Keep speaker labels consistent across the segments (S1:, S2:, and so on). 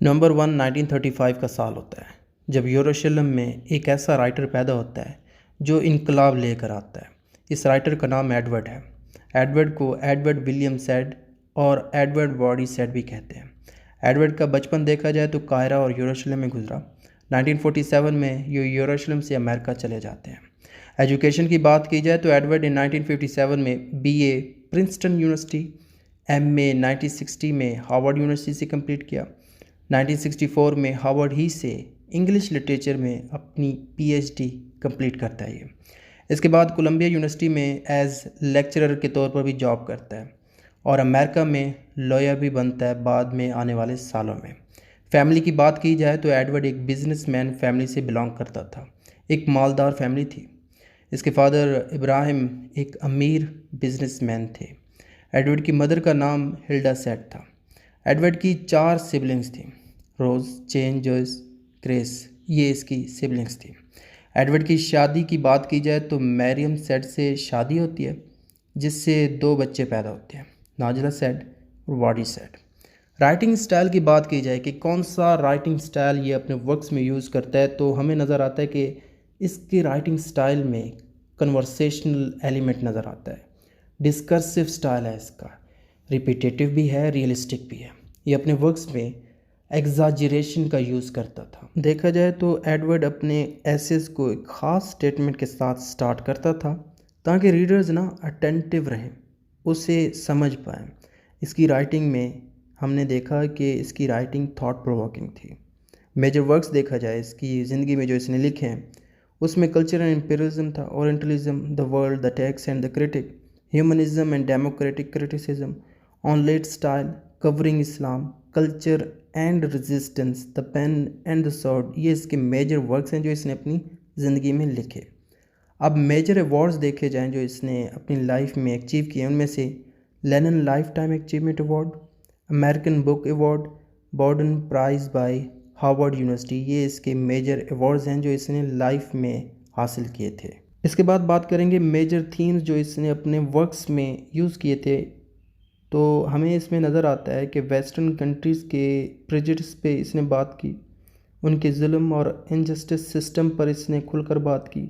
S1: नवंबर 1 1935 का साल होता है जब यरूशलेम में एक ऐसा राइटर पैदा होता है जो इनकलाब लेकर आता है। इस राइटर का नाम एडवर्ड है। एडवर्ड को एडवर्ड विलियम सेड और एडवर्ड वॉडी सेड भी कहते हैं। एडवर्ड का बचपन देखा जाए तो कायरा और यरूशलेम में गुजरा। 1947 में ये यरूशलेम से अमेरिका चले जाते हैं। एजुकेशन की बात की जाए तो एडवर्ड ने 1957 में बीए प्रिंसटन यूनिवर्सिटी, एमए 1960 में हार्वर्ड यूनिवर्सिटी से कंप्लीट किया। 1964 में हार्वर्ड ही से इंग्लिश लिटरेचर में अपनी पीएचडी कंप्लीट करता है ये। इसके बाद कोलंबिया यूनिवर्सिटी में एज लेक्चरर के तौर पर भी जॉब करता है और अमेरिका में लॉयर भी बनता है बाद में आने वाले सालों में। फैमिली की बात की जाए तो एडवर्ड एक बिजनेसमैन फैमिली से बिलोंग करता था। एक मालदार फैमिली थी। इसके फादर इब्राहिम एक अमीर बिजनेसमैन थे। एडवर्ड की मदर का नाम हिल्डा सेट था। एडवर्ड की 4 सिबलिंग्स थी, रोज़, चेन, जॉयस, ग्रेस, ये इसकी सिबलिंग्स थी। एडवर्ड की शादी की बात की जाए तो मैरियम सेड से शादी होती है जिससे 2 बच्चे पैदा होते हैं, नाजिला सेड और वाडी सेड। राइटिंग स्टाइल की बात की जाए कि कौन सा राइटिंग स्टाइल ये अपने वर्क्स में यूज़ करता है तो हमें नज़र आता है कि इसके राइटिंग स्टाइल में कन्वर्सेशनल एलिमेंट नज़र आता है। डिस्कर्सिव स्टाइल है इसका, रिपीटेटिव भी है, रियलिस्टिक भी है। ये अपने वर्क्स में एग्जाजरेशन का यूज़ करता था। देखा जाए तो एडवर्ड अपने एसेस को एक ख़ास स्टेटमेंट के साथ स्टार्ट करता था ताकि रीडर्स ना अटेंटिव रहें, उसे समझ पाएँ। इसकी राइटिंग में हमने देखा कि इसकी राइटिंग थॉट प्रोवोकिंग थी। मेजर वर्क्स देखा जाए इसकी ज़िंदगी में जो इसने लिखे हैं उसमें कल्चर एंड इम्पीरियलिज्म था, orientalism, the world, the text and the critic, humanism and democratic criticism, on late style, covering Islam, culture and resistance, the pen and the sword, ये इसके मेजर वर्क्स हैं जो इसने अपनी ज़िंदगी में लिखे। अब मेजर अवार्ड्स देखे जाएं जो इसने अपनी लाइफ में अचीव किए, उनमें से Lenin life time achievement award, American book award, Bordin prize by Harvard University, ये इसके मेजर अवार्ड्स हैं जो इसने लाइफ में हासिल किए थे। इसके बाद बात करेंगे मेजर थीम्स जो इसने अपने वर्क्स में यूज़ किए थे। तो हमें इसमें नज़र आता है कि वेस्टर्न कंट्रीज़ के प्रेजुडिस पे इसने बात की, उनके जुल्म और इनजस्टिस सिस्टम पर इसने खुलकर बात की।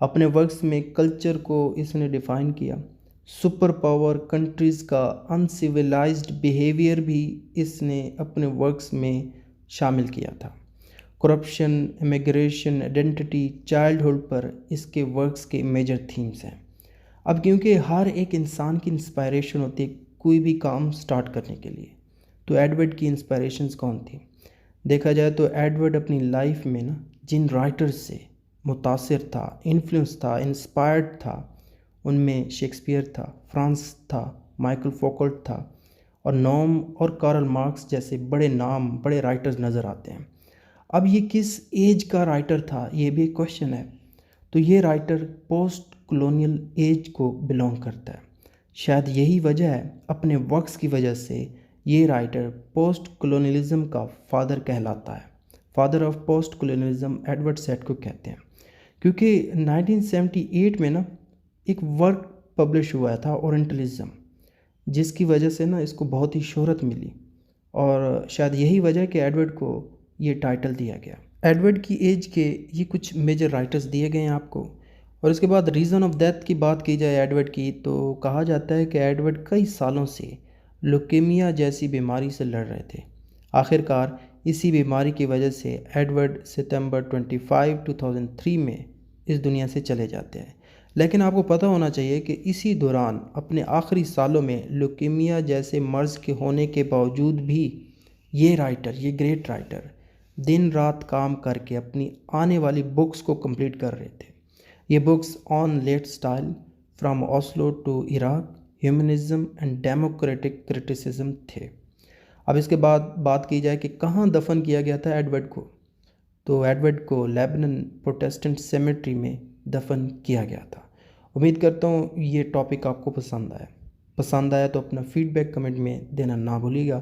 S1: अपने वर्क्स में कल्चर को इसने डिफ़ाइन किया। सुपर पावर कंट्रीज़ का अनसिविलाइज्ड बिहेवियर भी इसने अपने वर्क्स में शामिल किया था। करप्शन, इमिग्रेशन, आइडेंटिटी, चाइल्डहुड पर इसके वर्क्स के मेजर थीम्स हैं। अब क्योंकि हर एक इंसान की इंस्पायरेशन होती है कोई भी काम स्टार्ट करने के लिए, तो एडवर्ड की इंस्पायरेशंस कौन थी? देखा जाए तो एडवर्ड अपनी लाइफ में ना जिन राइटर्स से मुतासिर था, इन्फ्लुएंस था, इंस्पायर्ड था, उनमें शेक्सपियर था, फ्रांस था, माइकल फोकल्ट था और नॉम और कार्ल मार्क्स जैसे बड़े नाम, बड़े राइटर्स नज़र आते हैं। अब ये किस एज का राइटर था, ये भी एक क्वेश्चन है। तो ये राइटर पोस्ट कॉलोनियल एज को बिलोंग करता है। शायद यही वजह है, अपने वर्क्स की वजह से ये राइटर पोस्ट कॉलोनियलिज्म का फादर कहलाता है। Father of post colonialism Edward said को कहते हैं, क्योंकि 1978 में ना एक वर्क पब्लिश हुआ था ओरिएंटलिज्म, जिसकी वजह से ना इसको बहुत ही शोहरत मिली और शायद यही वजह कि एडवर्ड को ये टाइटल दिया गया। एडवर्ड की एज के ये कुछ मेजर राइटर्स दिए गए हैं आपको। और इसके बाद रीज़न ऑफ डेथ की बात की जाए एडवर्ड की, तो कहा जाता है कि एडवर्ड कई सालों से लुकेमिया जैसी बीमारी से लड़ रहे थे। आखिरकार इसी बीमारी की वजह से एडवर्ड सितंबर 25, 2003 में इस दुनिया से चले जाते हैं। लेकिन आपको पता होना चाहिए कि इसी दौरान अपने आखिरी सालों में लुकेमिया जैसे मर्ज़ के होने के बावजूद भी ये राइटर, ये ग्रेट राइटर दिन रात काम करके अपनी आने वाली बुक्स को कंप्लीट कर रहे थे। ये books on late style, from Oslo to Iraq, humanism and democratic criticism थे। अब इसके बाद बात की जाए कि कहाँ दफन किया गया था एडवर्ड को, तो एडवर्ड को लेबनान प्रोटेस्टेंट सेमेट्री में दफन किया गया था। उम्मीद करता हूँ ये टॉपिक आपको पसंद आया तो अपना फीडबैक कमेंट में देना ना भूलिएगा